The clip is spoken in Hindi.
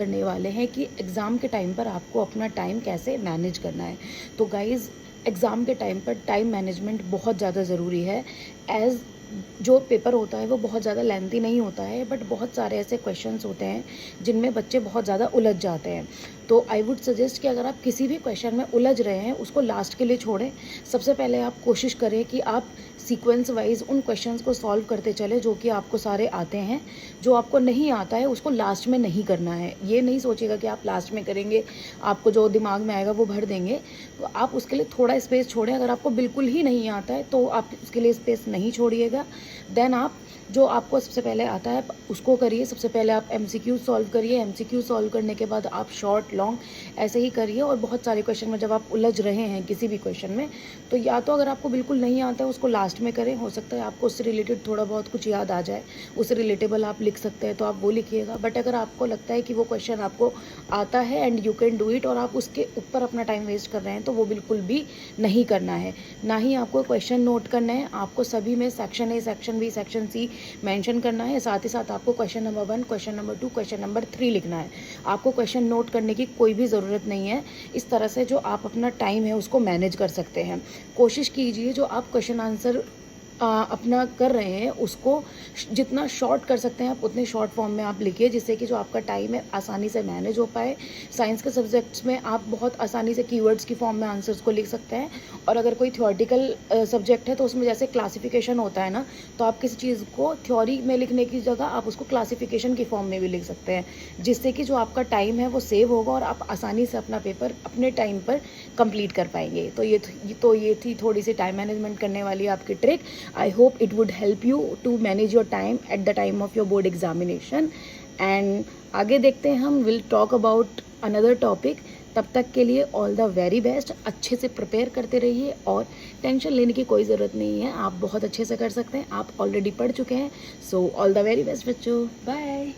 करने वाले हैं कि एग्ज़ाम के टाइम पर आपको अपना टाइम कैसे मैनेज करना है। तो गाइज़, एग्ज़ाम के टाइम पर टाइम मैनेजमेंट बहुत ज़्यादा ज़रूरी है। एज़ जो पेपर होता है वो बहुत ज़्यादा लेंथी नहीं होता है, बट बहुत सारे ऐसे क्वेश्चंस होते हैं जिनमें बच्चे बहुत ज़्यादा उलझ जाते हैं। तो आई वुड सजेस्ट कि अगर आप किसी भी क्वेश्चन में उलझ रहे हैं उसको लास्ट के लिए छोड़ें। सबसे पहले आप कोशिश करें कि आप सीक्वेंस वाइज उन क्वेश्चंस को सॉल्व करते चले जो कि आपको सारे आते हैं। जो आपको नहीं आता है उसको लास्ट में नहीं करना है। ये नहीं सोचिएगा कि आप लास्ट में करेंगे, आपको जो दिमाग में आएगा वो भर देंगे। तो आप उसके लिए थोड़ा स्पेस छोड़ें। अगर आपको बिल्कुल ही नहीं आता है तो आप उसके लिए स्पेस नहीं छोड़िएगा। देन आप जो आपको सबसे पहले आता है उसको करिए। सबसे पहले आप एमसीक्यू सॉल्व करिए। एमसीक्यू सॉल्व करने के बाद आप शॉर्ट लॉन्ग ऐसे ही करिए। और बहुत सारे क्वेश्चन में जब आप उलझ रहे हैं किसी भी क्वेश्चन में, तो या तो अगर आपको बिल्कुल नहीं आता है उसको लास्ट में करें। हो सकता है आपको उससे रिलेटेड थोड़ा बहुत कुछ याद आ जाए, उससे रिलेटेबल आप लिख सकते हैं तो आप वो लिखिएगा। बट अगर आपको लगता है कि वो क्वेश्चन आपको आता है and you can do it और आप उसके ऊपर अपना टाइम वेस्ट कर रहे हैं, तो वो बिल्कुल भी नहीं करना है। ना ही आपको क्वेश्चन नोट करना है, आपको सभी में section A, section B, section C mention करना है। साथ ही साथ आपको question number 1, question number 2, question number 3 लिखना है। आपको क्वेश्चन नोट करने की कोई भी ज़रूरत नहीं है। इस तरह से जो आप अपना टाइम है उसको मैनेज कर सकते हैं। कोशिश कीजिए जो आप क्वेश्चन आंसर अपना कर रहे हैं उसको जितना शॉर्ट कर सकते हैं आप उतने शॉर्ट फॉर्म में आप लिखिए, जिससे कि जो आपका टाइम है आसानी से मैनेज हो पाए। साइंस के सब्जेक्ट्स में आप बहुत आसानी से कीवर्ड्स की फॉर्म में आंसर्स को लिख सकते हैं। और अगर कोई थ्योरेटिकल सब्जेक्ट है तो उसमें जैसे क्लासिफिकेशन होता है ना, तो आप किसी चीज़ को थ्योरी में लिखने की जगह आप उसको क्लासिफिकेशन की फॉर्म में भी लिख सकते हैं, जिससे कि जो आपका टाइम है वो सेव होगा और आप आसानी से अपना पेपर अपने टाइम पर कंप्लीट कर पाएंगे। तो ये थी थोड़ी सी टाइम मैनेजमेंट करने वाली आपकी trick. I hope it would help you to manage your time at the time of your board examination. And आगे देखते हैं हम, will talk about another topic. तब तक के लिए ऑल द वेरी बेस्ट। अच्छे से प्रिपेयर करते रहिए और टेंशन लेने की कोई ज़रूरत नहीं है। आप बहुत अच्छे से कर सकते हैं, आप ऑलरेडी पढ़ चुके हैं। So all the very best बच्चों, बाय।